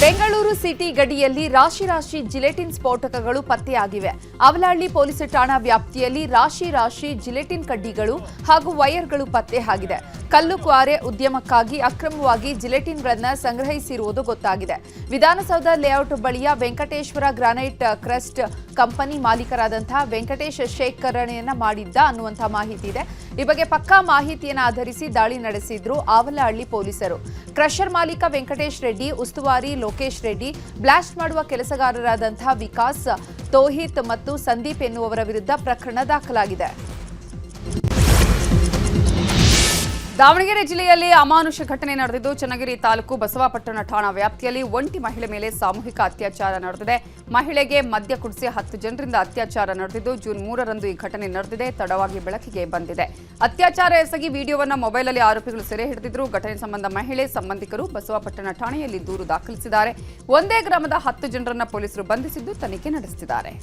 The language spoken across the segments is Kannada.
ಬೆಂಗಳೂರು ಸಿಟಿ ಗಡಿಯಲ್ಲಿ ರಾಶಿ ಜಿಲೆಟಿನ್ ಸ್ಫೋಟಕಗಳು ಪತ್ತೆಯಾಗಿವೆ. ಅವಲಹಳ್ಳಿ ಪೊಲೀಸ್ ಠಾಣಾ ವ್ಯಾಪ್ತಿಯಲ್ಲಿ ರಾಶಿ ಜಿಲೆಟಿನ್ ಕಡ್ಡಿಗಳು ಹಾಗೂ ವೈರ್ಗಳು ಪತ್ತೆ ಆಗಿದೆ. ಕಲ್ಲು ಕ್ವಾರೆ ಉದ್ಯಮಕ್ಕಾಗಿ ಅಕ್ರಮವಾಗಿ ಜಿಲೆಟಿನ್ಗಳನ್ನು ಸಂಗ್ರಹಿಸಿರುವುದು ಗೊತ್ತಾಗಿದೆ. ವಿಧಾನಸೌಧ ಲೇಔಟ್ ಬಳಿಯ ವೆಂಕಟೇಶ್ವರ ಗ್ರಾನೈಟ್ ಕ್ರಸ್ಟ್ ಕಂಪನಿ ಮಾಲೀಕರಾದಂತಹ ವೆಂಕಟೇಶ್ ಶೇಖರಣೆಯನ್ನ ಮಾಡಿದ್ದ ಅನ್ನುವಂತಹ ಮಾಹಿತಿ ಇದೆ. ಈ ಬಗ್ಗೆ ಪಕ್ಕಾ ಮಾಹಿತಿಯನ್ನು ಆಧರಿಸಿ ದಾಳಿ ನಡೆಸಿದ್ರು ಅವಲಹಳ್ಳಿ ಪೊಲೀಸರು. ಕ್ರಷರ್ ಮಾಲೀಕ ವೆಂಕಟೇಶ್ ರೆಡ್ಡಿ, ಉಸ್ತುವಾರಿ ಲೋಕೇಶ್ ರೆಡ್ಡಿ, ಬ್ಲಾಸ್ಟ್ ಮಾಡುವ ಕೆಲಸಗಾರರಾದಂತಹ ವಿಕಾಸ್, ತೋಹಿತ್ ಮತ್ತು ಸಂದೀಪ್ ಎನ್ನುವವರ ವಿರುದ್ಧ ಪ್ರಕರಣ ದಾಖಲಾಗಿದೆ. ದಾವಣಗೆರೆ ಜಿಲ್ಲೆಯಲ್ಲಿ ಅಮಾನುಷ ಘಟನೆ ನಡೆದಿದ್ದು ಚನ್ನಗಿರಿ ತಾಲೂಕು ಬಸವಾಪಟ್ಟಣ ಠಾಣಾ ವ್ಯಾಪ್ತಿಯಲ್ಲಿ ಒಂಟಿ ಮಹಿಳೆ ಮೇಲೆ ಸಾಮೂಹಿಕ ಅತ್ಯಾಚಾರ ನಡೆದಿದೆ. ಮಹಿಳೆಗೆ ಮದ್ಯ ಕುಡಿಸಿ 10 ಜನರಿಂದ ಅತ್ಯಾಚಾರ ನಡೆದಿದ್ದು ಜೂನ್ 3ರಂದು ಈ ಘಟನೆ ನಡೆದಿದೆ. ತಡವಾಗಿ ಬೆಳಕಿಗೆ ಬಂದಿದೆ. ಅತ್ಯಾಚಾರ ಎಸಗಿ ವಿಡಿಯೋವನ್ನು ಮೊಬೈಲ್ನಲ್ಲಿ ಆರೋಪಿಗಳು ಸೆರೆ ಹಿಡಿದಿದ್ರು. ಘಟನೆ ಸಂಬಂಧ ಮಹಿಳೆ ಸಂಬಂಧಿಕರು ಬಸವಾಪಟ್ಟಣ ಠಾಣೆಯಲ್ಲಿ ದೂರು ದಾಖಲಿಸಿದ್ದಾರೆ. ಒಂದೇ ಗ್ರಾಮದ 10 ಜನರನ್ನ ಪೊಲೀಸರು ಬಂಧಿಸಿದ್ದು ತನಿಖೆ ನಡೆಸುತ್ತಿದ್ದಾರೆ.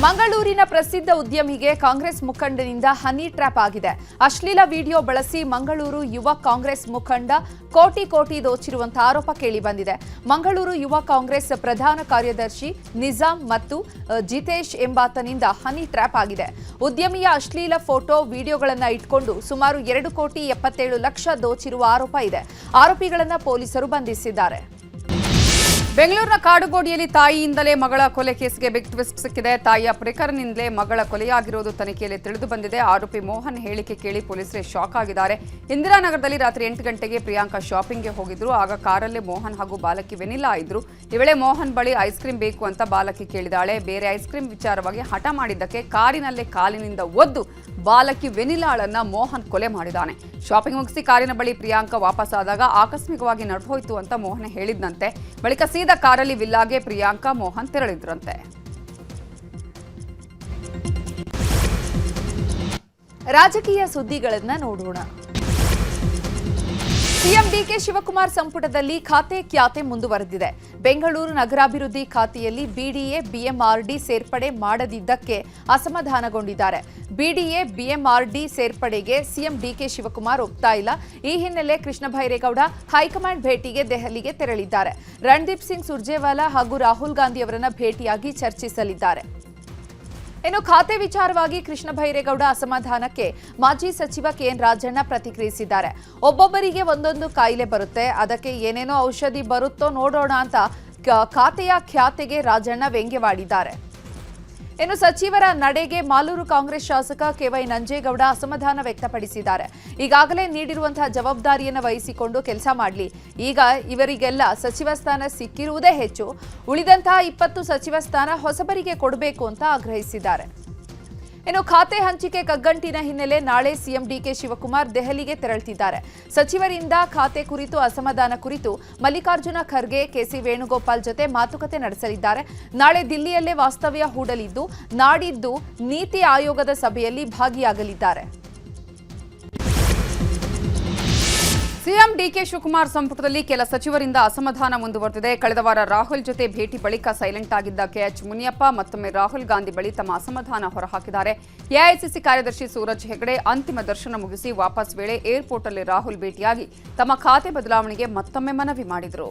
ಮಂಗಳೂರಿನ ಪ್ರಸಿದ್ಧ ಉದ್ಯಮಿಗೆ ಕಾಂಗ್ರೆಸ್ ಮುಖಂಡನಿಂದ ಹನಿ ಟ್ರ್ಯಾಪ್ ಆಗಿದೆ. ಅಶ್ಲೀಲ ವಿಡಿಯೋ ಬಳಸಿ ಮಂಗಳೂರು ಯುವ ಕಾಂಗ್ರೆಸ್ ಮುಖಂಡ ಕೋಟಿ ದೋಚಿರುವಂತಹ ಆರೋಪ ಕೇಳಿಬಂದಿದೆ. ಮಂಗಳೂರು ಯುವ ಕಾಂಗ್ರೆಸ್ ಪ್ರಧಾನ ಕಾರ್ಯದರ್ಶಿ ನಿಜಾಮ್ ಮತ್ತು ಜಿತೇಶ್ ಎಂಬಾತನಿಂದ ಹನಿ ಟ್ರ್ಯಾಪ್ ಆಗಿದೆ. ಉದ್ಯಮಿಯ ಅಶ್ಲೀಲ ಫೋಟೋ ವಿಡಿಯೋಗಳನ್ನು ಇಟ್ಕೊಂಡು ಸುಮಾರು 2,77,00,000 ದೋಚಿರುವ ಆರೋಪ ಇದೆ. ಆರೋಪಿಗಳನ್ನು ಪೊಲೀಸರು ಬಂಧಿಸಿದ್ದಾರೆ. ಬೆಂಗಳೂರಿನ ಕಾಡುಗೋಡಿಯಲ್ಲಿ ತಾಯಿಯಿಂದಲೇ ಮಗಳ ಕೊಲೆ ಕೇಸ್ಗೆ ಬಿಗ್ ಟ್ವಿಸ್ಟ್ ಸಿಕ್ಕಿದೆ. ತಾಯಿಯ ಪ್ರಕರಣದಿಂದಲೇ ಮಗಳ ಕೊಲೆಯಾಗಿರುವುದು ತನಿಖೆಯಲ್ಲಿ ತಿಳಿದು ಬಂದಿದೆ. ಆರೋಪಿ ಮೋಹನ್ ಹೇಳಿಕೆ ಕೇಳಿ ಪೊಲೀಸರೇ ಶಾಕ್ ಆಗಿದ್ದಾರೆ. ಇಂದಿರಾನಗರದಲ್ಲಿ ರಾತ್ರಿ 8 ಗಂಟೆಗೆ ಪ್ರಿಯಾಂಕಾ ಶಾಪಿಂಗ್ಗೆ ಹೋಗಿದ್ರು. ಆಗ ಕಾರಲ್ಲೇ ಮೋಹನ್ ಹಾಗೂ ಬಾಲಕಿ ವೆನಿಲಾ ಇದ್ರು. ಈ ವೇಳೆ ಮೋಹನ್ ಬಳಿ ಐಸ್ ಕ್ರೀಂ ಬೇಕು ಅಂತ ಬಾಲಕಿ ಕೇಳಿದಾಳೆ. ಬೇರೆ ಐಸ್ ಕ್ರೀಂ ವಿಚಾರವಾಗಿ ಹಠ ಮಾಡಿದ್ದಕ್ಕೆ ಕಾರಿನಲ್ಲೇ ಕಾಲಿನಿಂದ ಒದ್ದು ಬಾಲಕಿ ವೆನಿಲಾಳನ್ನ ಮೋಹನ್ ಕೊಲೆ ಮಾಡಿದ್ದಾನೆ. ಶಾಪಿಂಗ್ ಮುಗಿಸಿ ಕಾರಿನ ಬಳಿ ಪ್ರಿಯಾಂಕಾ ವಾಪಸ್ಸಾದಾಗ ಆಕಸ್ಮಿಕವಾಗಿ ನಡೆದೋಯ್ತು ಅಂತ ಮೋಹನ್ ಹೇಳಿದ್ದಂತೆ. ಬಳಿಕ ಸೀದಾ ಕಾರಲ್ಲಿ ವಿಲ್ಲಾಗೆ ಪ್ರಿಯಾಂಕಾ ಮೋಹನ್ ತೆರಳಿದ್ರಂತೆ. ರಾಜಕೀಯ ಸುದ್ದಿಗಳನ್ನ ನೋಡೋಣ. ಸಿಎಂ ಡಿಕೆ ಶಿವಕುಮಾರ್ ಸಂಪುಟದಲ್ಲಿ ಖಾತೆ ಕ್ಯಾತೆ ಮುಂದುವರೆದಿದೆ. ಬೆಂಗಳೂರು ನಗರಾಭಿವೃದ್ಧಿ ಖಾತೆಯಲ್ಲಿ ಬಿಡಿಎ ಬಿಎಂಆರ್ಡಿ ಸೇರ್ಪಡೆ ಮಾಡದಿದ್ದಕ್ಕೆ ಅಸಮಾಧಾನಗೊಂಡಿದ್ದಾರೆ. BDA BMRD ಸೇರ್ಪಡೆಗೆ CM DK Shivakumar ಒಪ್ತಾ ಇಲ್ಲ. ಈ ಹಿನ್ನೆಲೆ ಕೃಷ್ಣ ಬೈರೇಗೌಡ ಹೈಕಮಾಂಡ್ ಭೇಟಿಗೆ ದೆಹಲಿಗೆ ತೆರಳಿದ್ದಾರೆ. ರಣದೀಪ್ ಸಿಂಗ್ ಸುರ್ಜೇವಾಲಾ ಹಾಗೂ ರಾಹುಲ್ ಗಾಂಧಿ ಅವರನ್ನ ಭೇಟಿಯಾಗಿ ಚರ್ಚಿಸಲಿದ್ದಾರೆ. ಇನ್ನು ಖಾತೆ ವಿಚಾರವಾಗಿ ಕೃಷ್ಣ ಬೈರೇಗೌಡ ಅಸಮಾಧಾನಕ್ಕೆ ಮಾಜಿ ಸಚಿವ ಕೆಎನ್ ರಾಜಣ್ಣ ಪ್ರತಿಕ್ರಿಯಿಸಿದ್ದಾರೆ. ಒಬ್ಬೊಬ್ಬರಿಗೆ ಒಂದೊಂದು ಕಾಯಿಲೆ ಬರುತ್ತೆ, ಅದಕ್ಕೆ ಏನೇನೋ ಔಷಧಿ ಬರುತ್ತೋ ನೋಡೋಣ ಅಂತ ಖಾತೆಯ ಖ್ಯಾತೆಗೆ ರಾಜಣ್ಣ ವ್ಯಂಗ್ಯವಾಡಿದ್ದಾರೆ. ಇನ್ನು ಸಚಿವರ ನಡೆಗೆ ಮಾಲೂರು ಕಾಂಗ್ರೆಸ್ ಶಾಸಕ ಕೆವೈ ನಂಜೇಗೌಡ ಅಸಮಾಧಾನ ವ್ಯಕ್ತಪಡಿಸಿದ್ದಾರೆ. ಈಗಾಗಲೇ ನೀಡಿರುವಂತಹ ಜವಾಬ್ದಾರಿಯನ್ನು ವಹಿಸಿಕೊಂಡು ಕೆಲಸ ಮಾಡಲಿ. ಈಗ ಇವರಿಗೆಲ್ಲ ಸಚಿವ ಸ್ಥಾನ ಸಿಕ್ಕಿರುವುದೇ ಹೆಚ್ಚು. ಉಳಿದಂತಹ 20 ಸಚಿವ ಸ್ಥಾನ ಹೊಸಬರಿಗೆ ಕೊಡಬೇಕು ಅಂತ ಆಗ್ರಹಿಸಿದ್ದಾರೆ. ಇನ್ನು ಖಾತೆ ಹಂಚಿಕೆ ಕಗ್ಗಂಟಿನ ಹಿನ್ನೆಲೆ ನಾಳೆ ಸಿಎಂ ಡಿಕೆ ಶಿವಕುಮಾರ್ ದೆಹಲಿಗೆ ತೆರಳುತ್ತಿದ್ದಾರೆ. ಸಚಿವರಿಂದ ಖಾತೆ ಕುರಿತು ಅಸಮಾಧಾನ ಕುರಿತು ಮಲ್ಲಿಕಾರ್ಜುನ ಖರ್ಗೆ, ಕೆಸಿ ವೇಣುಗೋಪಾಲ್ ಜೊತೆ ಮಾತುಕತೆ ನಡೆಸಲಿದ್ದಾರೆ. ನಾಳೆ ದಿಲ್ಲಿಯಲ್ಲೇ ವಾಸ್ತವ್ಯ ಹೂಡಲಿದ್ದು ನಾಡಿದ್ದು ನೀತಿ ಆಯೋಗದ ಸಭೆಯಲ್ಲಿ ಭಾಗಿಯಾಗಲಿದ್ದಾರೆ. ಸಿಎಂ ಡಿಕೆ ಶಿವಕುಮಾರ್ ಸಂಪುಟದಲ್ಲಿ ಕೆಲ ಸಚಿವರಿಂದ ಅಸಮಾಧಾನ ಮುಂದುವರೆದಿದೆ. ಕಳೆದ ವಾರ ರಾಹುಲ್ ಜೊತೆ ಭೇಟಿ ಬಳಿಕ ಸೈಲೆಂಟ್ ಆಗಿದ್ದ ಕೆಎಚ್ ಮುನಿಯಪ್ಪ ಮತ್ತೊಮ್ಮೆ ರಾಹುಲ್ ಗಾಂಧಿ ಬಳಿ ತಮ್ಮ ಅಸಮಾಧಾನ ಹೊರಹಾಕಿದ್ದಾರೆ. ಎಐಸಿಸಿ ಕಾರ್ಯದರ್ಶಿ ಸೂರಜ್ ಹೆಗಡೆ ಅಂತಿಮ ದರ್ಶನ ಮುಗಿಸಿ ವಾಪಸ್ ವೇಳೆ ಏರ್ಪೋರ್ಟ್ನಲ್ಲಿ ರಾಹುಲ್ ಭೇಟಿಯಾಗಿ ತಮ್ಮ ಖಾತೆ ಬದಲಾವಣೆಗೆ ಮತ್ತೊಮ್ಮೆ ಮನವಿ ಮಾಡಿದರು.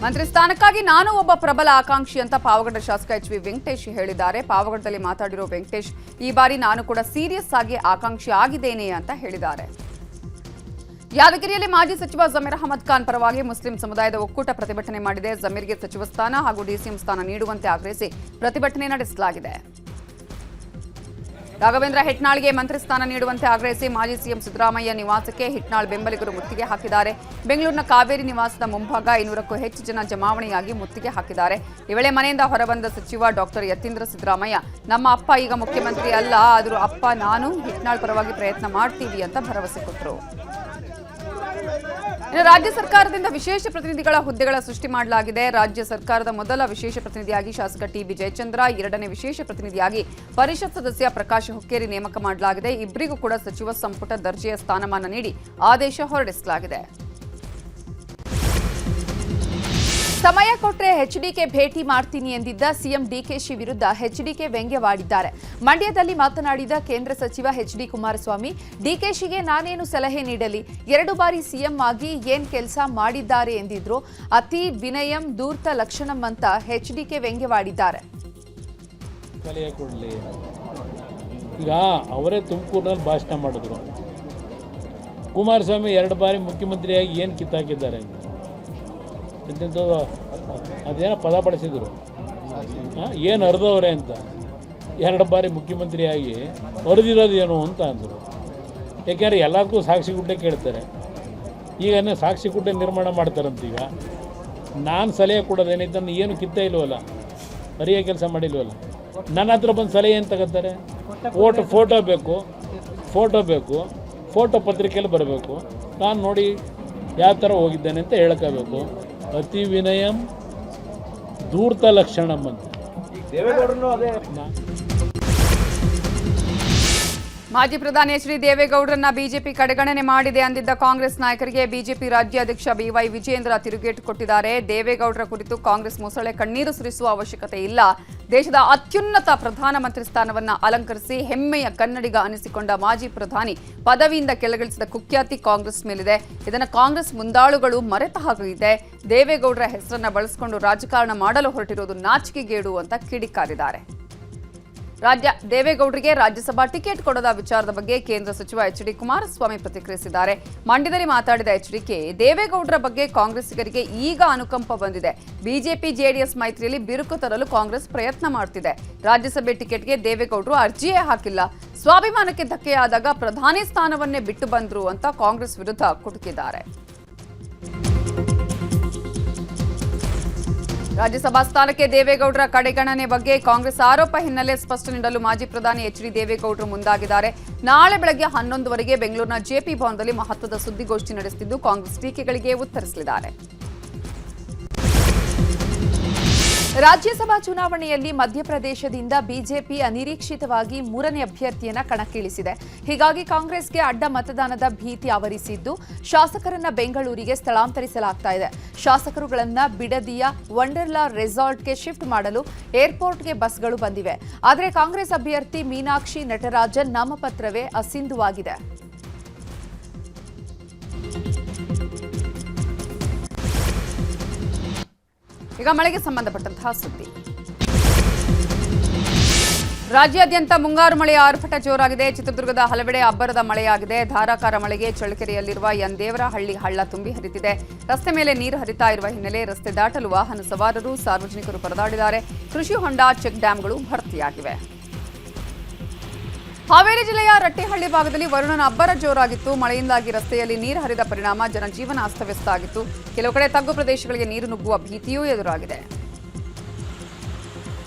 ಮಂತ್ರಿ ಸ್ಥಾನಕ್ಕಾಗಿ ನಾನು ಒಬ್ಬ ಪ್ರಬಲ ಆಕಾಂಕ್ಷಿ ಅಂತ ಪಾವಗಡ ಶಾಸಕ ಎಚ್.ವಿ. ವೆಂಕಟೇಶ್ ಹೇಳಿದ್ದಾರೆ. ಪಾವಗಡದಲ್ಲಿ ಮಾತಾಡಿರೋ ವೆಂಕಟೇಶ್ ಈ ಬಾರಿ ನಾನು ಕೂಡ ಸೀರಿಯಸ್ ಆಗಿ ಆಕಾಂಕ್ಷಿ ಆಗಿದ್ದೇನೆ ಅಂತ ಹೇಳಿದ್ದಾರೆ. ಯಾದಗಿರಿಯಲ್ಲಿ ಮಾಜಿ ಸಚಿವ ಜಮೀರ್ ಅಹಮದ್ ಖಾನ್ ಪರವಾಗಿ ಮುಸ್ಲಿಂ ಸಮುದಾಯದ ಒಕ್ಕೂಟ ಪ್ರತಿಭಟನೆ ಮಾಡಿದೆ. ಜಮೀರ್ಗೆ ಸಚಿವ ಸ್ಥಾನ ಹಾಗೂ ಡಿಸಿಎಂ ಸ್ಥಾನ ನೀಡುವಂತೆ ಆಗ್ರಹಿಸಿ ಪ್ರತಿಭಟನೆ ನಡೆಸಲಾಗಿದೆ. ರಾಘವೇಂದ್ರ ಹಿಟ್ನಾಳ್ಗೆ ಮಂತ್ರಿ ಸ್ಥಾನ ನೀಡುವಂತೆ ಆಗ್ರಹಿಸಿ ಮಾಜಿ ಸಿಎಂ ಸಿದ್ದರಾಮಯ್ಯ ನಿವಾಸಕ್ಕೆ ಹಿಟ್ನಾಳ್ ಬೆಂಬಲಿಗರು ಮುತ್ತಿಗೆ ಹಾಕಿದ್ದಾರೆ. ಬೆಂಗಳೂರಿನ ಕಾವೇರಿ ನಿವಾಸದ ಮುಂಭಾಗ 500ಕ್ಕೂ ಹೆಚ್ಚು ಜನ ಜಮಾವಣೆಯಾಗಿ ಮುತ್ತಿಗೆ ಹಾಕಿದ್ದಾರೆ. ಈ ವೇಳೆ ಮನೆಯಿಂದ ಹೊರಬಂದ ಸಚಿವ ಡಾಕ್ಟರ್ ಯತೀಂದ್ರ ಸಿದ್ದರಾಮಯ್ಯ, ನಮ್ಮ ಅಪ್ಪ ಈಗ ಮುಖ್ಯಮಂತ್ರಿ ಅಲ್ಲ, ಆದರೂ ಅಪ್ಪ ನಾನು ಹಿಟ್ನಾಳ್ ಪರವಾಗಿ ಪ್ರಯತ್ನ ಮಾಡ್ತೀವಿ ಅಂತ ಭರವಸೆ ಕೊಟ್ಟರು. ಇನ್ನು ರಾಜ್ಯ ಸರ್ಕಾರದಿಂದ ವಿಶೇಷ ಪ್ರತಿನಿಧಿಗಳ ಹುದ್ದೆಗಳ ಸೃಷ್ಟಿ ಮಾಡಲಾಗಿದೆ. ರಾಜ್ಯ ಸರ್ಕಾರದ ಮೊದಲ ವಿಶೇಷ ಪ್ರತಿನಿಧಿಯಾಗಿ ಶಾಸಕ ಟಿಬಿ ಜಯಚಂದ್ರ, 2ನೇ ವಿಶೇಷ ಪ್ರತಿನಿಧಿಯಾಗಿ ಪರಿಷತ್ ಸದಸ್ಯ ಪ್ರಕಾಶ್ ಹುಕ್ಕೇರಿ ನೇಮಕ ಮಾಡಲಾಗಿದೆ. ಇಬ್ಬರಿಗೂ ಕೂಡ ಸಚಿವ ಸಂಪುಟ ದರ್ಜೆಯ ಸ್ಥಾನಮಾನ ನೀಡಿ ಆದೇಶ ಹೊರಡಿಸಲಾಗಿದೆ. ಸಮಯ ಕೊಟ್ಟರೆ ಎಚ್ಡಿಕೆ ಭೇಟಿ ಮಾಡ್ತೀನಿ ಎಂದಿದ್ದ ಸಿಎಂ ಡಿಕೆಶಿ ವಿರುದ್ಧ ಎಚ್ಡಿಕೆ ವ್ಯಂಗ್ಯವಾಡಿದ್ದಾರೆ. ಮಂಡ್ಯದಲ್ಲಿ ಮಾತನಾಡಿದ ಕೇಂದ್ರ ಸಚಿವ ಎಚ್ಡಿ ಕುಮಾರಸ್ವಾಮಿ, ಡಿಕೆಶಿಗೆ ನಾನೇನು ಸಲಹೆ ನೀಡಲಿ, 2 ಬಾರಿ ಸಿಎಂ ಆಗಿ ಏನ್ ಕೆಲಸ ಮಾಡಿದ್ದಾರೆ ಎಂದಿದ್ರು. ಅತಿ ವಿನಯಂ ಧೂರ್ತ ಲಕ್ಷಣಂ ಅಂತ ಎಚ್ಡಿಕೆ ವ್ಯಂಗ್ಯವಾಡಿದ್ದಾರೆ. ಈಗ ಅವರೇ ತುಮಕೂರಿನಲ್ಲಿ ಭಾಷಣ ಮಾಡಿದ್ರು. ಕುಮಾರಸ್ವಾಮಿ 2 ಬಾರಿ ಮುಖ್ಯಮಂತ್ರಿಯಾಗಿ ಏನು ಕಿತ್ತಾಕಿದ್ದಾರೆ ಅಂತ ಅದೇನೋ ಪದ ಬಳಸಿದ್ರು. ಏನು ಅರ್ಧವ್ರೆ ಅಂತ 2 ಬಾರಿ ಮುಖ್ಯಮಂತ್ರಿಯಾಗಿ ಅರ್ದಿರೋದು ಏನು ಅಂತ ಅಂದರು. ಯಾಕೆಂದರೆ ಎಲ್ಲದಕ್ಕೂ ಸಾಕ್ಷಿ ಗುಡ್ಡೆ ಕೇಳ್ತಾರೆ. ಈಗ ಸಾಕ್ಷಿ ಗುಡ್ಡೆ ನಿರ್ಮಾಣ ಮಾಡ್ತಾರಂತ. ಈಗ ನಾನು ಸಲಹೆ ಕೊಡೋದೇನೈತೆ ಏನು ಕಿತ್ತ ಇಲ್ವಲ್ಲ, ಅರಿಯೋ ಕೆಲಸ ಮಾಡಿಲ್ವಲ್ಲ. ನನ್ನ ಹತ್ರ ಬಂದು ಸಲಹೆ ಏನು ತಗೋತಾರೆ? ಫೋಟೋ ಬೇಕು, ಫೋಟೋ ಪತ್ರಿಕೆಯಲ್ಲಿ ಬರಬೇಕು, ನಾನು ನೋಡಿ ಯಾವ ಥರ ಹೋಗಿದ್ದೇನೆ ಅಂತ ಹೇಳ್ಕೋಬೇಕು. ಅತಿ ವಿನಯಂ ಧೂರ್ತ ಲಕ್ಷಣಂ ಅಂತ. ಮಾಜಿ ಪ್ರಧಾನಿ ಎಚ್ ಡಿ ದೇವೇಗೌಡರನ್ನ ಬಿಜೆಪಿ ಕಡೆಗಣನೆ ಮಾಡಿದೆ ಅಂದಿದ್ದ ಕಾಂಗ್ರೆಸ್ ನಾಯಕರಿಗೆ ಬಿಜೆಪಿ ರಾಜ್ಯಾಧ್ಯಕ್ಷ ಬಿವೈ ವಿಜಯೇಂದ್ರ ತಿರುಗೇಟು ಕೊಟ್ಟಿದ್ದಾರೆ. ದೇವೇಗೌಡರ ಕುರಿತು ಕಾಂಗ್ರೆಸ್ ಮೊಸಳೆ ಕಣ್ಣೀರು ಸುರಿಸುವ ಅವಶ್ಯಕತೆ ಇಲ್ಲ. ದೇಶದ ಅತ್ಯುನ್ನತ ಪ್ರಧಾನಮಂತ್ರಿ ಸ್ಥಾನವನ್ನ ಅಲಂಕರಿಸಿ ಹೆಮ್ಮೆಯ ಕನ್ನಡಿಗ ಅನಿಸಿಕೊಂಡ ಮಾಜಿ ಪ್ರಧಾನಿ ಪದವಿಯಿಂದ ಕೆಳಗಿಳಿಸಿದ ಕುಖ್ಯಾತಿ ಕಾಂಗ್ರೆಸ್ ಮೇಲಿದೆ. ಇದನ್ನು ಕಾಂಗ್ರೆಸ್ ಮುಂದಾಳುಗಳು ಮರೆತ ಹಾಗಿದೆ. ದೇವೇಗೌಡರ ಹೆಸರನ್ನ ಬಳಸಿಕೊಂಡು ರಾಜಕಾರಣ ಮಾಡಲು ಹೊರಟಿರೋದು ನಾಚಿಕೆಗೇಡು ಅಂತ ಕಿಡಿಕಾರಿದ್ದಾರೆ. ದೇವೇಗೌಡರಿಗೆ ರಾಜ್ಯಸಭಾ ಟಿಕೆಟ್ ಕೊಡದ ವಿಚಾರದ ಬಗ್ಗೆ ಕೇಂದ್ರ ಸಚಿವ ಎಚ್ ಡಿ ಕುಮಾರಸ್ವಾಮಿ ಪ್ರತಿಕ್ರಿಯಿಸಿದ್ದಾರೆ. ಮಂಡ್ಯದಲ್ಲಿ ಮಾತಾಡಿದ ಎಚ್ಡಿಕೆ, ದೇವೇಗೌಡರ ಬಗ್ಗೆ ಕಾಂಗ್ರೆಸ್ಸಿಗರಿಗೆ ಈಗ ಅನುಕಂಪ ಬಂದಿದೆ. ಬಿಜೆಪಿ ಜೆಡಿಎಸ್ ಮೈತ್ರಿಯಲ್ಲಿ ಬಿರುಕು ತರಲು ಕಾಂಗ್ರೆಸ್ ಪ್ರಯತ್ನ ಮಾಡುತ್ತಿದೆ. ರಾಜ್ಯಸಭೆ ಟಿಕೆಟ್ಗೆ ದೇವೇಗೌಡರು ಅರ್ಜಿಯೇ ಹಾಕಿಲ್ಲ. ಸ್ವಾಭಿಮಾನಕ್ಕೆ ಧಕ್ಕೆಯಾದಾಗ ಪ್ರಧಾನಿ ಸ್ಥಾನವನ್ನೇ ಬಿಟ್ಟು ಬಂದ್ರು ಅಂತ ಕಾಂಗ್ರೆಸ್ ವಿರುದ್ಧ ಕುಟುಕಿದ್ದಾರೆ. ರಾಜ್ಯಸಭಾ ಸ್ಥಾನಕ್ಕೆ ದೇವೇಗೌಡರ ಕಡೆಗಣನೆ ಬಗ್ಗೆ ಕಾಂಗ್ರೆಸ್ ಆರೋಪ ಹಿನ್ನೆಲೆ ಸ್ಪಷ್ಟನೆ ನೀಡಲು ಮಾಜಿ ಪ್ರಧಾನಿ ಎಚ್ ಡಿ ದೇವೇಗೌಡರು ಮುಂದಾಗಿದ್ದಾರೆ. ನಾಳೆ ಬೆಳಗ್ಗೆ 11 ಬೆಂಗಳೂರಿನ ಜೆಪಿ ಭವನದಲ್ಲಿ ಮಹತ್ವದ ಸುದ್ದಿಗೋಷ್ಠಿ ನಡೆಸುತ್ತಿದ್ದು ಕಾಂಗ್ರೆಸ್ ಟೀಕೆಗಳಿಗೆ ಉತ್ತರಿಸಲಿದ್ದಾರೆ. ರಾಜ್ಯಸಭಾ ಚುನಾವಣೆಯಲ್ಲಿ ಮಧ್ಯಪ್ರದೇಶದಿಂದ ಬಿಜೆಪಿ ಅನಿರೀಕ್ಷಿತವಾಗಿ 3ನೇ ಅಭ್ಯರ್ಥಿಯನ್ನ ಕಣಕ್ಕಿಳಿಸಿದೆ. ಹೀಗಾಗಿ ಕಾಂಗ್ರೆಸ್ಗೆ ಅಡ್ಡ ಮತದಾನದ ಭೀತಿ ಆವರಿಸಿದ್ದು ಶಾಸಕರನ್ನ ಬೆಂಗಳೂರಿಗೆ ಸ್ಥಳಾಂತರಿಸಲಾಗ್ತಾ ಇದೆ. ಶಾಸಕರುಗಳನ್ನ ಬಿಡದಿಯ ವಂಡರ್ಲಾ ರೆಸಾರ್ಟ್ಗೆ ಶಿಫ್ಟ್ ಮಾಡಲು ಏರ್ಪೋರ್ಟ್ಗೆ ಬಸ್ಗಳು ಬಂದಿವೆ. ಆದರೆ ಕಾಂಗ್ರೆಸ್ ಅಭ್ಯರ್ಥಿ ಮೀನಾಕ್ಷಿ ನಟರಾಜನ್ ನಾಮಪತ್ರವೇ ಅಸಿಂಧುವಾಗಿದೆ. ಈಗ ಮಳೆಗೆ ಸಂಬಂಧಪಟ್ಟಂತಹ ಸುದ್ದಿ. ರಾಜ್ಯಾದ್ಯಂತ ಮುಂಗಾರು ಮಳೆಯ ಆರ್ಭಟ ಜೋರಾಗಿದೆ. ಚಿತ್ರದುರ್ಗದ ಹಲವೆಡೆ ಅಬ್ಬರದ ಮಳೆಯಾಗಿದೆ. ಧಾರಾಕಾರ ಮಳೆಗೆ ಚಳ್ಳಕೆರೆಯಲ್ಲಿರುವ ಯಂದೇವರಹಳ್ಳಿ ಹಳ್ಳ ತುಂಬಿ ಹರಿತಿದೆ. ರಸ್ತೆ ಮೇಲೆ ನೀರು ಹರಿತಾ ಇರುವ ಹಿನ್ನೆಲೆ ರಸ್ತೆ ದಾಟಲು ವಾಹನ ಸವಾರರು, ಸಾರ್ವಜನಿಕರು ಪರದಾಡಿದ್ದಾರೆ. ಕೃಷಿ ಹೊಂಡ, ಚೆಕ್ ಡ್ಯಾಂಗಳು ಭರ್ತಿಯಾಗಿವೆ. ಹಾವೇರಿ ಜಿಲ್ಲೆಯ ರಟ್ಟಿಹಳ್ಳಿ ಭಾಗದಲ್ಲಿ ವರುಣನ ಅಬ್ಬರ ಜೋರಾಗಿತ್ತು. ಮಳೆಯಿಂದಾಗಿ ರಸ್ತೆಯಲ್ಲಿ ನೀರು ಹರಿದ ಪರಿಣಾಮ ಜನಜೀವನ ಅಸ್ತವ್ಯಸ್ತ ಆಗಿತ್ತು. ಕೆಲವು ಕಡೆ ತಗ್ಗು ಪ್ರದೇಶಗಳಿಗೆ ನೀರು ನುಗ್ಗುವ ಭೀತಿಯೂ ಎದುರಾಗಿದೆ.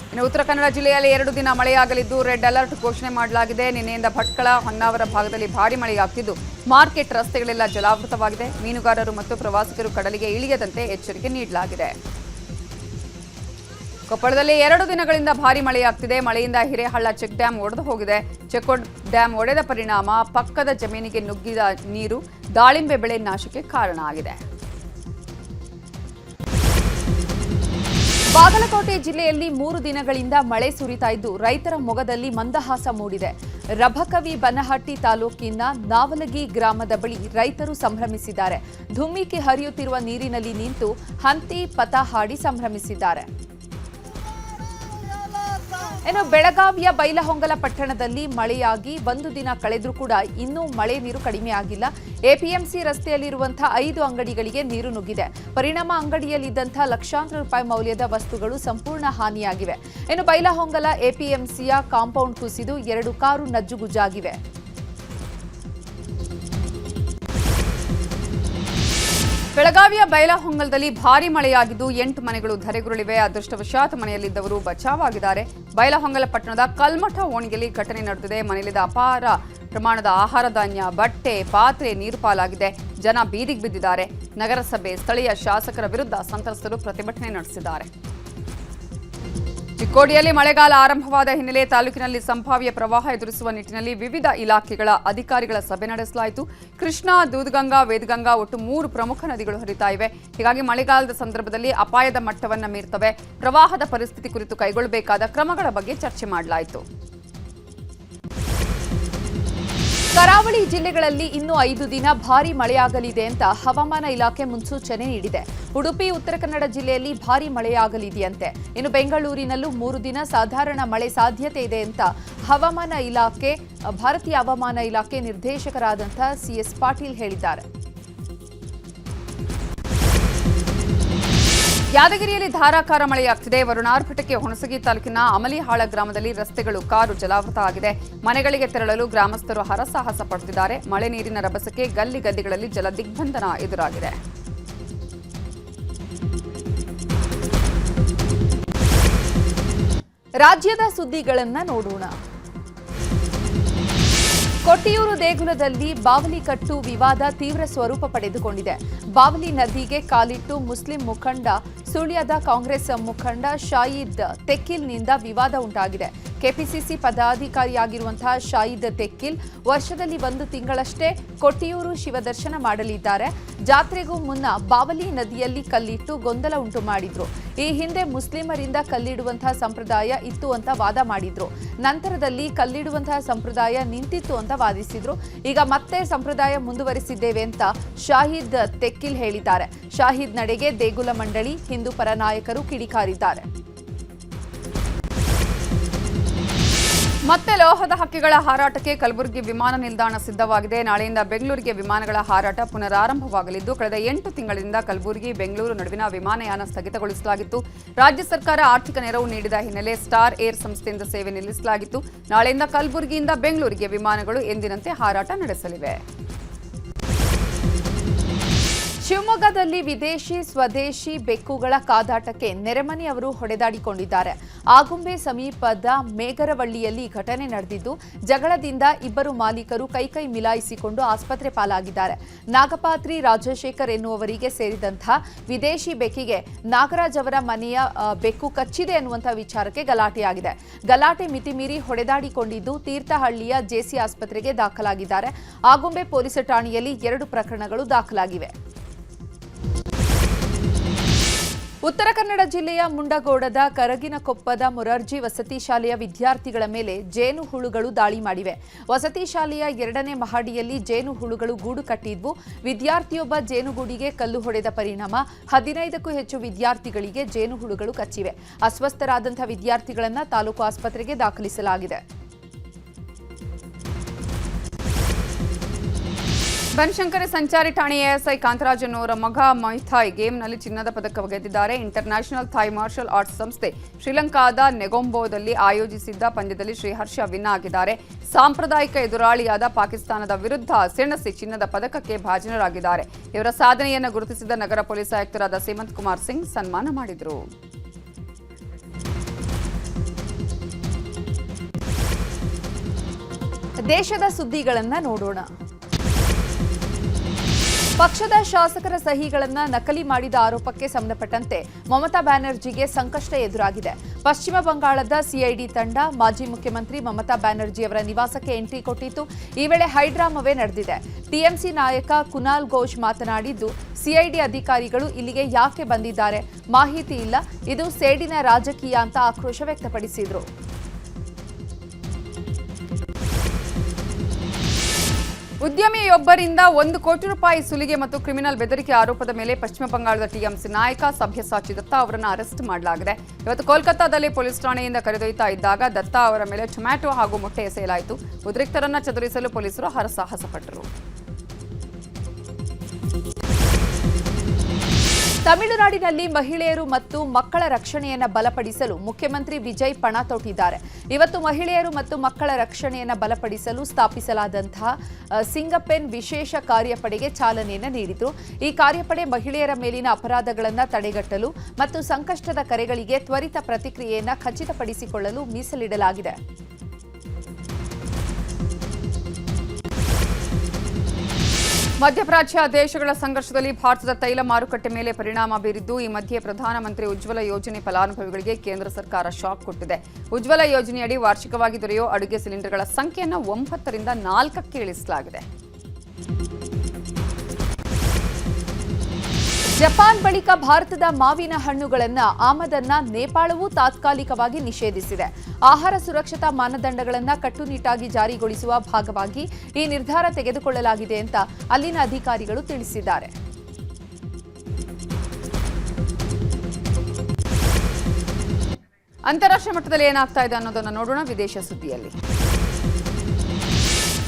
ಇನ್ನು ಉತ್ತರ ಕನ್ನಡ ಜಿಲ್ಲೆಯಲ್ಲಿ 2 ದಿನ ಮಳೆಯಾಗಲಿದ್ದು ರೆಡ್ ಅಲರ್ಟ್ ಘೋಷಣೆ ಮಾಡಲಾಗಿದೆ. ನಿನ್ನೆಯಿಂದ ಭಟ್ಕಳ, ಹೊನ್ನಾವರ ಭಾಗದಲ್ಲಿ ಭಾರೀ ಮಳೆಯಾಗ್ತಿದ್ದು ಮಾರ್ಕೆಟ್ ರಸ್ತೆಗಳೆಲ್ಲ ಜಲಾವೃತವಾಗಿದೆ. ಮೀನುಗಾರರು ಮತ್ತು ಪ್ರವಾಸಿಗರು ಕಡಲಿಗೆ ಇಳಿಯದಂತೆ ಎಚ್ಚರಿಕೆ ನೀಡಲಾಗಿದೆ. ಕೊಪ್ಪಳದಲ್ಲಿ 2 ದಿನಗಳಿಂದ ಭಾರೀ ಮಳೆಯಾಗ್ತಿದೆ. ಮಳೆಯಿಂದ ಹಿರೇಹಳ್ಳ ಚೆಕ್ ಡ್ಯಾಂ ಒಡೆದು ಹೋಗಿದೆ. ಚೆಕ್ ಡ್ಯಾಂ ಒಡೆದ ಪರಿಣಾಮ ಪಕ್ಕದ ಜಮೀನಿಗೆ ನುಗ್ಗಿದ ನೀರು ದಾಳಿಂಬೆ ಬೆಳೆ ನಾಶಕ್ಕೆ ಕಾರಣ ಆಗಿದೆ. ಬಾಗಲಕೋಟೆ ಜಿಲ್ಲೆಯಲ್ಲಿ 3 ದಿನಗಳಿಂದ ಮಳೆ ಸುರಿತಾ ಇದ್ದು ರೈತರ ಮೊಗದಲ್ಲಿ ಮಂದಹಾಸ ಮೂಡಿದೆ. ರಬಕವಿ ಬನಹಟ್ಟಿ ತಾಲೂಕಿನ ನಾವಲಗಿ ಗ್ರಾಮದ ಬಳಿ ರೈತರು ಸಂಭ್ರಮಿಸಿದ್ದಾರೆ. ಧುಮ್ಮಿಕ್ಕಿ ಹರಿಯುತ್ತಿರುವ ನೀರಿನಲ್ಲಿ ನಿಂತು ಹಂತಿ ಪಥ ಹಾಡಿ ಸಂಭ್ರಮಿಸಿದ್ದಾರೆ. ಇನ್ನು ಬೆಳಗಾವಿಯ ಬೈಲಹೊಂಗಲ ಪಟ್ಟಣದಲ್ಲಿ ಮಳೆಯಾಗಿ 1 ದಿನ ಕಳೆದರೂ ಕೂಡ ಇನ್ನೂ ಮಳೆ ನೀರು ಕಡಿಮೆಯಾಗಿಲ್ಲ. ಎಪಿಎಂಸಿ ರಸ್ತೆಯಲ್ಲಿರುವಂತಹ 5 ಅಂಗಡಿಗಳಿಗೆ ನೀರು ನುಗ್ಗಿದೆ. ಪರಿಣಾಮ ಅಂಗಡಿಯಲ್ಲಿದ್ದಂತಹ ಲಕ್ಷಾಂತರ ರೂಪಾಯಿ ಮೌಲ್ಯದ ವಸ್ತುಗಳು ಸಂಪೂರ್ಣ ಹಾನಿಯಾಗಿವೆ. ಇನ್ನು ಬೈಲಹೊಂಗಲ ಎಪಿಎಂಸಿಯ ಕಾಂಪೌಂಡ್ ಕುಸಿದು 2 ಕಾರು ನಜ್ಜುಗುಜ್ಜಾಗಿವೆ. ಬೆಳಗಾವಿಯ ಬೈಲಹೊಂಗಲದಲ್ಲಿ ಭಾರೀ ಮಳೆಯಾಗಿದ್ದು 8 ಮನೆಗಳು ಧರೆಗುರುಳಿವೆ. ಅದೃಷ್ಟವಶಾತ್ ಮನೆಯಲ್ಲಿದ್ದವರು ಬಚಾವಾಗಿದ್ದಾರೆ. ಬೈಲಹೊಂಗಲ ಪಟ್ಟಣದ ಕಲ್ಮಠ ಓಣಿಯಲ್ಲಿ ಘಟನೆ ನಡೆದಿದೆ. ಮನೆಯಲ್ಲಿದ್ದ ಅಪಾರ ಪ್ರಮಾಣದ ಆಹಾರ ಧಾನ್ಯ, ಬಟ್ಟೆ, ಪಾತ್ರೆ ನೀರು ಪಾಲಾಗಿದೆ. ಜನ ಬೀದಿಗೆ ಬಿದ್ದಿದ್ದಾರೆ. ನಗರಸಭೆ, ಸ್ಥಳೀಯ ಶಾಸಕರ ವಿರುದ್ಧ ಸಂತ್ರಸ್ತರು ಪ್ರತಿಭಟನೆ ನಡೆಸಿದ್ದಾರೆ. ಕೋಡಿಯಲ್ಲಿ ಮಳೆಗಾಲ ಆರಂಭವಾದ ಹಿನ್ನೆಲೆ ತಾಲೂಕಿನಲ್ಲಿ ಸಂಭಾವ್ಯ ಪ್ರವಾಹ ಎದುರಿಸುವ ನಿಟ್ಟಿನಲ್ಲಿ ವಿವಿಧ ಇಲಾಖೆಗಳ ಅಧಿಕಾರಿಗಳ ಸಭೆ ನಡೆಸಲಾಯಿತು. ಕೃಷ್ಣಾ, ದೂದಗಂಗಾ, ವೇದಗಂಗಾ ಒಟ್ಟು 3 ಪ್ರಮುಖ ನದಿಗಳು ಹರಿತಾ ಇವೆ. ಹೀಗಾಗಿ ಮಳೆಗಾಲದ ಸಂದರ್ಭದಲ್ಲಿ ಅಪಾಯದ ಮಟ್ಟವನ್ನು ಮೀರ್ತವೆ. ಪ್ರವಾಹದ ಪರಿಸ್ಥಿತಿ ಕುರಿತು ಕೈಗೊಳ್ಳಬೇಕಾದ ಕ್ರಮಗಳ ಬಗ್ಗೆ ಚರ್ಚೆ ಮಾಡಲಾಯಿತು. ಕರಾವಳಿ ಜಿಲ್ಲೆಗಳಲ್ಲಿ ಇನ್ನೂ 5 ದಿನ ಭಾರೀ ಮಳೆಯಾಗಲಿದೆ ಅಂತ ಹವಾಮಾನ ಇಲಾಖೆ ಮುನ್ಸೂಚನೆ ನೀಡಿದೆ. ಉಡುಪಿ, ಉತ್ತರ ಕನ್ನಡ ಜಿಲ್ಲೆಯಲ್ಲಿ ಭಾರೀ ಮಳೆಯಾಗಲಿದೆಯಂತೆ. ಇನ್ನು ಬೆಂಗಳೂರಿನಲ್ಲೂ 3 ದಿನ ಸಾಧಾರಣ ಮಳೆ ಸಾಧ್ಯತೆ ಇದೆ ಅಂತ ಭಾರತೀಯ ಹವಾಮಾನ ಇಲಾಖೆ ನಿರ್ದೇಶಕರಾದಂತಹ ಸಿಎಸ್ ಪಾಟೀಲ್ ಹೇಳಿದ್ದಾರೆ. ಯಾದಗಿರಿಯಲ್ಲಿ ಧಾರಾಕಾರ ಮಳೆಯಾಗ್ತಿದೆ. ವರುಣಾರ್ಭಟಕ್ಕೆ ಹುಣಸಗಿ ತಾಲೂಕಿನ ಅಮಲಿಹಾಳ ಗ್ರಾಮದಲ್ಲಿ ರಸ್ತೆಗಳು ಕಾರು ಜಲಾವೃತ ಆಗಿದೆ. ಮನೆಗಳಿಗೆ ತೆರಳಲು ಗ್ರಾಮಸ್ಥರು ಹರಸಾಹಸ ಪಡುತ್ತಿದ್ದಾರೆ. ಮಳೆ ನೀರಿನ ರಭಸಕ್ಕೆ ಗಲ್ಲಿಗಳಲ್ಲಿ ಜಲ ದಿಗ್ಬಂಧನ ಎದುರಾಗಿದೆ. ರಾಜ್ಯದ ಸುದ್ದಿಗಳನ್ನ ನೋಡೋಣ. ಕೊಟ್ಟಿಯೂರು ದೇಗುಲದಲ್ಲಿ ಬಾವಲಿ ಕಟ್ಟು ವಿವಾದ ತೀವ್ರ ಸ್ವರೂಪ ಪಡೆದುಕೊಂಡಿದೆ. ಬಾವಲಿ ನದಿಗೆ ಕಾಲಿಟ್ಟು ಮುಸ್ಲಿಂ ಮುಖಂಡ ಸುಳ್ಯದ ಕಾಂಗ್ರೆಸ್ ಮುಖಂಡ ಶಾಹಿದ್ ತೆಕ್ಕಿಲ್ನಿಂದ ವಿವಾದ ಉಂಟಾಗಿದೆ. ಕೆಪಿಸಿಸಿ ಪದಾಧಿಕಾರಿಯಾಗಿರುವಂತಹ ಶಾಹಿದ್ ತೆಕ್ಕಿಲ್ ವರ್ಷದಲ್ಲಿ 1 ತಿಂಗಳಷ್ಟೇ ಕೊಟ್ಟಿಯೂರು ಶಿವದರ್ಶನ ಮಾಡಲಿದ್ದಾರೆ. ಜಾತ್ರೆಗೂ ಮುನ್ನ ಬಾವಲಿ ನದಿಯಲ್ಲಿ ಕಲ್ಲಿಟ್ಟು ಗೊಂದಲ ಉಂಟು ಮಾಡಿದ್ರು. ಈ ಹಿಂದೆ ಮುಸ್ಲಿಮರಿಂದ ಕಲ್ಲಿಡುವಂತಹ ಸಂಪ್ರದಾಯ ಇತ್ತು ಅಂತ ವಾದ ಮಾಡಿದ್ರು. ನಂತರದಲ್ಲಿ ಕಲ್ಲಿಡುವಂತಹ ಸಂಪ್ರದಾಯ ನಿಂತಿತ್ತು ಅಂತ ವಾದಿಸಿದ್ರು. ಈಗ ಮತ್ತೆ ಸಂಪ್ರದಾಯ ಮುಂದುವರಿಸಿದ್ದೇವೆ ಅಂತ ಶಾಹಿದ್ ತೆಕ್ಕಿಲ್ ಹೇಳಿದ್ದಾರೆ. ಶಾಹಿದ್ ನಡೆಗೆ ದೇಗುಲ ಮಂಡಳಿ, ಹಿಂದೂ ಪರ ನಾಯಕರು ಕಿಡಿಕಾರಿದ್ದಾರೆ. ಮತ್ತೆ ಲೋಹದ ಹಕ್ಕಿಗಳ ಹಾರಾಟಕ್ಕೆ ಕಲಬುರಗಿ ವಿಮಾನ ನಿಲ್ದಾಣ ಸಿದ್ಧವಾಗಿದೆ. ನಾಳೆಯಿಂದ ಬೆಂಗಳೂರಿಗೆ ವಿಮಾನಗಳ ಹಾರಾಟ ಪುನರಾರಂಭವಾಗಲಿದ್ದು, ಕಳೆದ 8 ತಿಂಗಳಿಂದ ಕಲಬುರಗಿ ಬೆಂಗಳೂರು ನಡುವಿನ ವಿಮಾನಯಾನ ಸ್ಥಗಿತಗೊಳಿಸಲಾಗಿತ್ತು. ರಾಜ್ಯ ಸರ್ಕಾರ ಆರ್ಥಿಕ ನೆರವು ನೀಡಿದ ಹಿನ್ನೆಲೆ ಸ್ಟಾರ್ ಏರ್ ಸಂಸ್ಥೆಯಿಂದ ಸೇವೆ ನಿಲ್ಲಿಸಲಾಗಿತ್ತು. ನಾಳೆಯಿಂದ ಕಲಬುರಗಿಯಿಂದ ಬೆಂಗಳೂರಿಗೆ ವಿಮಾನಗಳು ಎಂದಿನಂತೆ ಹಾರಾಟ ನಡೆಸಲಿವೆ. ಶಿವಮೊಗ್ಗದಲ್ಲಿ ವಿದೇಶಿ ಸ್ವದೇಶಿ ಬೆಕ್ಕುಗಳ ಕಾದಾಟಕ್ಕೆ ನೆರೆಮನೆಯವರು ಹೊಡೆದಾಡಿಕೊಂಡಿದ್ದಾರೆ. ಆಗುಂಬೆ ಸಮೀಪದ ಮೇಗರವಳ್ಳಿಯಲ್ಲಿ ಘಟನೆ ನಡೆದಿದ್ದು, ಜಗಳದಿಂದ 2 ಮಾಲೀಕರು ಕೈ ಮಿಲಾಯಿಸಿಕೊಂಡು ಆಸ್ಪತ್ರೆ ಪಾಲಾಗಿದ್ದಾರೆ. ನಾಗಪಾತ್ರಿ ರಾಜಶೇಖರ್ ಎನ್ನುವವರಿಗೆ ಸೇರಿದಂತಹ ವಿದೇಶಿ ಬೆಕ್ಕಿಗೆ ನಾಗರಾಜ್ ಅವರ ಮನೆಯ ಬೆಕ್ಕು ಕಚ್ಚಿದೆ ಎನ್ನುವಂತಹ ವಿಚಾರಕ್ಕೆ ಗಲಾಟೆಯಾಗಿದೆ. ಗಲಾಟೆ ಮಿತಿಮೀರಿ ಹೊಡೆದಾಡಿಕೊಂಡಿದ್ದು ತೀರ್ಥಹಳ್ಳಿಯ ಜೆಸಿ ಆಸ್ಪತ್ರೆಗೆ ದಾಖಲಾಗಿದ್ದಾರೆ. ಆಗುಂಬೆ ಪೊಲೀಸ್ ಠಾಣೆಯಲ್ಲಿ 2 ಪ್ರಕರಣಗಳು ದಾಖಲಾಗಿವೆ. ಉತ್ತರ ಕನ್ನಡ ಜಿಲ್ಲೆಯ ಮುಂಡಗೋಡದ ಕರಗಿನಕೊಪ್ಪದ ಮೊರಾರ್ಜಿ ವಸತಿ ಶಾಲೆಯ ವಿದ್ಯಾರ್ಥಿಗಳ ಮೇಲೆ ಜೇನು ಹುಳುಗಳು ದಾಳಿ ಮಾಡಿವೆ. ವಸತಿ ಶಾಲೆಯ 2ನೇ ಮಹಡಿಯಲ್ಲಿ ಜೇನು ಹುಳುಗಳು ಗೂಡು ಕಟ್ಟಿದ್ವು. ವಿದ್ಯಾರ್ಥಿಯೊಬ್ಬ ಜೇನುಗೂಡಿಗೆ ಕಲ್ಲು ಹೊಡೆದ ಪರಿಣಾಮ 15ಕ್ಕೂ ಹೆಚ್ಚು ವಿದ್ಯಾರ್ಥಿಗಳಿಗೆ ಜೇನು ಹುಳುಗಳು ಕಚ್ಚಿವೆ. ಅಸ್ವಸ್ಥರಾದಂತಹ ವಿದ್ಯಾರ್ಥಿಗಳನ್ನು ತಾಲೂಕು ಆಸ್ಪತ್ರೆಗೆ ದಾಖಲಿಸಲಾಗಿದೆ. ಬನಶಂಕರಿ ಸಂಚಾರಿ ಠಾಣೆಯ ಎಎಸ್ಐ ಕಾಂತರಾಜ್ ಎನ್ನುವರ ಮಗ ಮೈಥಾಯ್ ಗೇಮ್ನಲ್ಲಿ ಚಿನ್ನದ ಪದಕ ಗೆದ್ದಿದ್ದಾರೆ. ಇಂಟರ್ನ್ಯಾಷನಲ್ ಥಾಯ್ ಮಾರ್ಷಲ್ ಆರ್ಟ್ಸ್ ಸಂಸ್ಥೆ ಶ್ರೀಲಂಕಾದ ನೆಗೊಂಬೋದಲ್ಲಿ ಆಯೋಜಿಸಿದ್ದ ಪಂದ್ಯದಲ್ಲಿ ಶ್ರೀಹರ್ಷ ವಿನ್ ಆಗಿದ್ದಾರೆ. ಸಾಂಪ್ರದಾಯಿಕ ಎದುರಾಳಿಯಾದ ಪಾಕಿಸ್ತಾನದ ವಿರುದ್ಧ ಸೆಣಸಿ ಚಿನ್ನದ ಪದಕಕ್ಕೆ ಭಾಜನರಾಗಿದ್ದಾರೆ. ಇವರ ಸಾಧನೆಯನ್ನು ಗುರುತಿಸಿದ ನಗರ ಪೊಲೀಸ್ ಆಯುಕ್ತರಾದ ಹೇಮಂತ್ ಕುಮಾರ್ ಸಿಂಗ್ ಸನ್ಮಾನ ಮಾಡಿದರು. ದೇಶದ ಸುದ್ದಿಗಳನ್ನು ನೋಡೋಣ. ಪಕ್ಷದ ಶಾಸಕರ ಸಹಿಗಳನ್ನು ನಕಲಿ ಮಾಡಿದ ಆರೋಪಕ್ಕೆ ಸಂಬಂಧಪಟ್ಟಂತೆ ಮಮತಾ ಬ್ಯಾನರ್ಜಿಗೆ ಸಂಕಷ್ಟ ಎದುರಾಗಿದೆ. ಪಶ್ಚಿಮ ಬಂಗಾಳದ ಸಿಐಡಿ ತಂಡ ಮಾಜಿ ಮುಖ್ಯಮಂತ್ರಿ ಮಮತಾ ಬ್ಯಾನರ್ಜಿ ಅವರ ನಿವಾಸಕ್ಕೆ ಎಂಟ್ರಿ ಕೊಟ್ಟಿತ್ತು. ಈ ವೇಳೆ ಹೈಡ್ರಾಮವೇ ನಡೆದಿದೆ. ಟಿಎಂಸಿ ನಾಯಕ ಕುನಾಲ್ ಘೋಷ್ ಮಾತನಾಡಿದ್ದು, ಸಿಐಡಿ ಅಧಿಕಾರಿಗಳು ಇಲ್ಲಿಗೆ ಯಾಕೆ ಬಂದಿದ್ದಾರೆ, ಮಾಹಿತಿ ಇಲ್ಲ, ಇದು ಸೇಡಿನ ರಾಜಕೀಯ ಅಂತ ಆಕ್ರೋಶ ವ್ಯಕ್ತಪಡಿಸಿದರು. ಉದ್ಯಮಿಯೊಬ್ಬರಿಂದ 1 ಕೋಟಿ ರೂಪಾಯಿ ಸುಲಿಗೆ ಮತ್ತು ಕ್ರಿಮಿನಲ್ ಬೆದರಿಕೆ ಆರೋಪದ ಮೇಲೆ ಪಶ್ಚಿಮ ಬಂಗಾಳದ ಟಿಎಂಸಿ ನಾಯಕ ಸಭ್ಯಸಾಚಿ ದತ್ತಾ ಅವರನ್ನು ಅರೆಸ್ಟ್ ಮಾಡಲಾಗಿದೆ. ಇವತ್ತು ಕೋಲ್ಕತ್ತಾದಲ್ಲಿ ಪೊಲೀಸ್ ಠಾಣೆಯಿಂದ ಕರೆದೊಯ್ತಾ ಇದ್ದಾಗ ದತ್ತಾ ಅವರ ಮೇಲೆ ಟೊಮ್ಯಾಟೊ ಹಾಗೂ ಮೊಟ್ಟೆ ಎಸೆಯಲಾಯಿತು. ಉದ್ರಿಕ್ತರನ್ನು ಚದುರಿಸಲು ಪೊಲೀಸರು ಹರಸಾಹಸ ಪಟ್ಟರು. ತಮಿಳುನಾಡಿನಲ್ಲಿ ಮಹಿಳೆಯರು ಮತ್ತು ಮಕ್ಕಳ ರಕ್ಷಣೆಯನ್ನು ಬಲಪಡಿಸಲು ಮುಖ್ಯಮಂತ್ರಿ ವಿಜಯ್ ಪಣ ತೊಟ್ಟಿದ್ದಾರೆ. ಇವತ್ತು ಮಹಿಳೆಯರು ಮತ್ತು ಮಕ್ಕಳ ರಕ್ಷಣೆಯನ್ನು ಬಲಪಡಿಸಲು ಸ್ಥಾಪಿಸಲಾದಂತಹ ಸಿಂಗಪೆನ್ ವಿಶೇಷ ಕಾರ್ಯಪಡೆಗೆ ಚಾಲನೆಯನ್ನು ನೀಡಿದರು. ಈ ಕಾರ್ಯಪಡೆ ಮಹಿಳೆಯರ ಮೇಲಿನ ಅಪರಾಧಗಳನ್ನು ತಡೆಗಟ್ಟಲು ಮತ್ತು ಸಂಕಷ್ಟದ ಕರೆಗಳಿಗೆ ತ್ವರಿತ ಪ್ರತಿಕ್ರಿಯೆಯನ್ನು ಖಚಿತಪಡಿಸಿಕೊಳ್ಳಲು ಮೀಸಲಿಡಲಾಗಿದೆ. ಮಧ್ಯಪ್ರಾಚ್ಯ ದೇಶಗಳ ಸಂಘರ್ಷದಲ್ಲಿ ಭಾರತದ ತೈಲ ಮಾರುಕಟ್ಟೆ ಮೇಲೆ ಪರಿಣಾಮ ಬೀರಿದ್ದು, ಈ ಮಧ್ಯೆ ಪ್ರಧಾನಮಂತ್ರಿ ಉಜ್ವಲ ಯೋಜನೆ ಫಲಾನುಭವಿಗಳಿಗೆ ಕೇಂದ್ರ ಸರ್ಕಾರ ಶಾಕ್ ಕೊಟ್ಟಿದೆ. ಉಜ್ವಲ ಯೋಜನೆಯಡಿ ವಾರ್ಷಿಕವಾಗಿ ದೊರೆಯುವ ಅಡುಗೆ ಸಿಲಿಂಡರ್ಗಳ ಸಂಖ್ಯೆಯನ್ನು 9 ರಿಂದ 4ಕ್ಕೆ ಇಳಿಸಲಾಗಿದೆ. ಜಪಾನ್ ಬಳಿಕ ಭಾರತದ ಮಾವಿನ ಹಣ್ಣುಗಳನ್ನ ಆಮದನ್ನ ನೇಪಾಳವೂ ತಾತ್ಕಾಲಿಕವಾಗಿ ನಿಷೇಧಿಸಿದೆ. ಆಹಾರ ಸುರಕ್ಷತಾ ಮಾನದಂಡಗಳನ್ನು ಕಟ್ಟುನಿಟ್ಟಾಗಿ ಜಾರಿಗೊಳಿಸುವ ಭಾಗವಾಗಿ ಈ ನಿರ್ಧಾರ ತೆಗೆದುಕೊಳ್ಳಲಾಗಿದೆ ಅಂತ ಅಲ್ಲಿನ ಅಧಿಕಾರಿಗಳು ತಿಳಿಸಿದ್ದಾರೆ. ಅಂತಾರಾಷ್ಟ್ರೀಯ ಮಟ್ಟದಲ್ಲಿ ಏನಾಗ್ತಾ ಇದೆ ಅನ್ನೋದನ್ನು ನೋಡೋಣ ವಿದೇಶ ಸುದ್ದಿಯಲ್ಲಿ.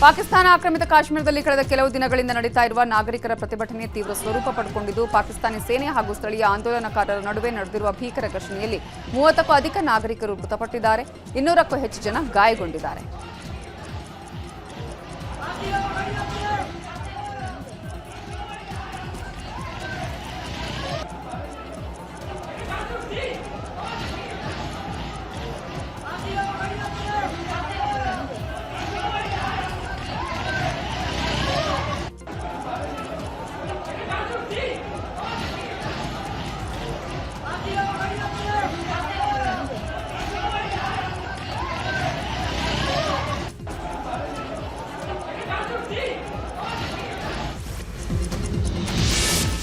ಪಾಕಿಸ್ತಾನ ಆಕ್ರಮಿತ ಕಾಶ್ಮೀರದಲ್ಲಿ ಕಳೆದ ಕೆಲವು ದಿನಗಳಿಂದ ನಡೀತಾ ಇರುವ ನಾಗರಿಕರ ಪ್ರತಿಭಟನೆ ತೀವ್ರ ಸ್ವರೂಪ ಪಡೆದುಕೊಂಡಿದ್ದು, ಪಾಕಿಸ್ತಾನಿ ಸೇನೆ ಹಾಗೂ ಸ್ಥಳೀಯ ಆಂದೋಲನಕಾರರ ನಡುವೆ ನಡೆದಿರುವ ಭೀಕರ ಘರ್ಷಣೆಯಲ್ಲಿ 30ಕ್ಕೂ ಅಧಿಕ ನಾಗರಿಕರು ಮೃತಪಟ್ಟಿದ್ದಾರೆ, 200ಕ್ಕೂ ಹೆಚ್ಚು ಜನ ಗಾಯಗೊಂಡಿದ್ದಾರೆ.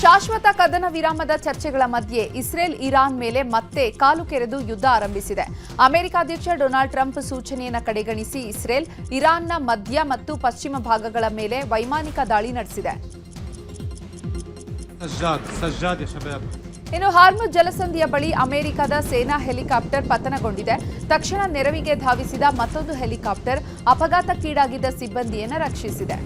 ಶಾಶ್ವತ ಕದನ ವಿರಾಮದ ಚರ್ಚೆಗಳ ಮಧ್ಯೆ ಇಸ್ರೇಲ್ ಇರಾನ್ ಮೇಲೆ ಮತ್ತೆ ಕಾಲು ಕೆರೆದು ಯುದ್ಧ ಆರಂಭಿಸಿದೆ. ಅಮೆರಿಕ ಅಧ್ಯಕ್ಷ ಡೊನಾಲ್ಡ್ ಟ್ರಂಪ್ ಸೂಚನೆಯನ್ನು ಕಡೆಗಣಿಸಿ ಇಸ್ರೇಲ್ ಇರಾನ್ನ ಮಧ್ಯ ಮತ್ತು ಪಶ್ಚಿಮ ಭಾಗಗಳ ಮೇಲೆ ವೈಮಾನಿಕ ದಾಳಿ ನಡೆಸಿದೆ. ಇನ್ನು ಹಾರ್ಮುಜ್ ಜಲಸಂಧಿಯ ಬಳಿ ಅಮೆರಿಕದ ಸೇನಾ ಹೆಲಿಕಾಪ್ಟರ್ ಪತನಗೊಂಡಿದೆ. ತಕ್ಷಣ ನೆರವಿಗೆ ಧಾವಿಸಿದ ಮತ್ತೊಂದು ಹೆಲಿಕಾಪ್ಟರ್ ಅಪಘಾತಕ್ಕೀಡಾಗಿದ್ದ ಸಿಬ್ಬಂದಿಯನ್ನು ರಕ್ಷಿಸಿದೆ.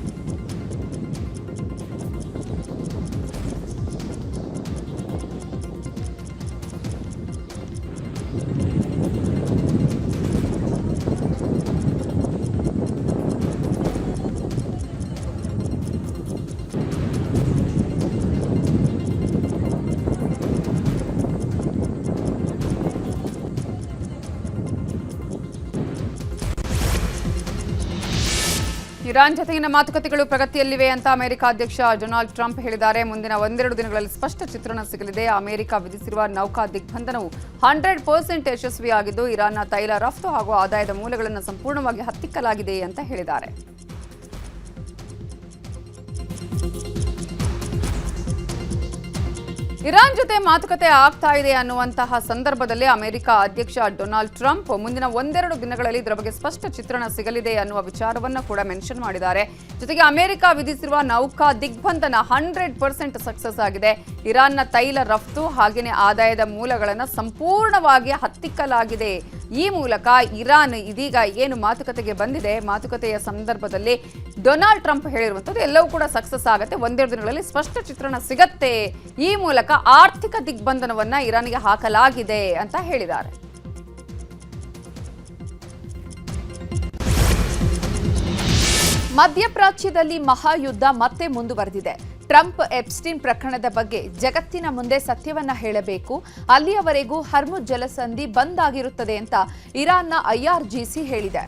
ಇರಾನ್ ಜೊತೆಗಿನ ಮಾತುಕತೆಗಳು ಪ್ರಗತಿಯಲ್ಲಿವೆ ಅಂತ ಅಮೆರಿಕ ಅಧ್ಯಕ್ಷ ಡೊನಾಲ್ಡ್ ಟ್ರಂಪ್ ಹೇಳಿದ್ದಾರೆ. ಮುಂದಿನ 1-2 ದಿನಗಳಲ್ಲಿ ಸ್ಪಷ್ಟ ಚಿತ್ರಣ ಸಿಗಲಿದೆ. ಅಮೆರಿಕ ವಿಧಿಸಿರುವ ನೌಕಾ ದಿಗ್ಬಂಧನವು 100% ಯಶಸ್ವಿಯಾಗಿದ್ದು, ಇರಾನ್ನ ತೈಲ ರಫ್ತು ಹಾಗೂ ಆದಾಯದ ಮೂಲಗಳನ್ನು ಸಂಪೂರ್ಣವಾಗಿ ಹತ್ತಿಕ್ಕಲಾಗಿದೆ ಅಂತ ಹೇಳಿದ್ದಾರೆ. ಇರಾನ್ ಜೊತೆ ಮಾತುಕತೆ ಆಗ್ತಾ ಇದೆ ಅನ್ನುವಂತಹ ಸಂದರ್ಭದಲ್ಲಿ ಅಮೆರಿಕ ಅಧ್ಯಕ್ಷ ಡೊನಾಲ್ಡ್ ಟ್ರಂಪ್ ಮುಂದಿನ 1-2 ದಿನಗಳಲ್ಲಿ ಇದರ ಬಗ್ಗೆ ಸ್ಪಷ್ಟ ಚಿತ್ರಣ ಸಿಗಲಿದೆ ಅನ್ನುವ ವಿಚಾರವನ್ನು ಕೂಡ ಮೆನ್ಷನ್ ಮಾಡಿದ್ದಾರೆ. ಜೊತೆಗೆ ಅಮೆರಿಕ ವಿಧಿಸಿರುವ ನೌಕಾ ದಿಗ್ಬಂಧನ 100% ಸಕ್ಸಸ್ ಆಗಿದೆ. ಇರಾನ್ನ ತೈಲ ರಫ್ತು ಹಾಗೆಯೇ ಆದಾಯದ ಮೂಲಗಳನ್ನು ಸಂಪೂರ್ಣವಾಗಿ ಹತ್ತಿಕ್ಕಲಾಗಿದೆ. ಈ ಮೂಲಕ ಇರಾನ್ ಇದೀಗ ಏನು ಮಾತುಕತೆಗೆ ಬಂದಿದೆ, ಮಾತುಕತೆಯ ಸಂದರ್ಭದಲ್ಲಿ ಡೊನಾಲ್ಡ್ ಟ್ರಂಪ್ ಹೇಳಿರುವಂಥದ್ದು ಎಲ್ಲವೂ ಕೂಡ ಸಕ್ಸಸ್ ಆಗುತ್ತೆ, 1-2 ದಿನಗಳಲ್ಲಿ ಸ್ಪಷ್ಟ ಚಿತ್ರಣ ಸಿಗತ್ತೆ. ಈ ಮೂಲಕ ಆರ್ಥಿಕ ದಿಗ್ಬಂಧನವನ್ನ ಇರಾನ್ಗೆ ಹಾಕಲಾಗಿದೆ ಅಂತ ಹೇಳಿದ್ದಾರೆ. ಮಧ್ಯಪ್ರಾಚ್ಯದಲ್ಲಿ ಮಹಾಯುದ್ಧ ಮತ್ತೆ ಮುಂದುವರೆದಿದೆ. ಟ್ರಂಪ್ ಎಪ್ಸ್ಟೀನ್ ಪ್ರಕರಣದ ಬಗ್ಗೆ ಜಗತ್ತಿನ ಮುಂದೆ ಸತ್ಯವನ್ನ ಹೇಳಬೇಕು, ಅಲ್ಲಿಯವರೆಗೂ ಹಾರ್ಮುಜ್ ಜಲಸಂಧಿ ಬಂದ್ ಆಗಿರುತ್ತದೆ ಅಂತ ಇರಾನ್ನ IRGC ಹೇಳಿದೆ.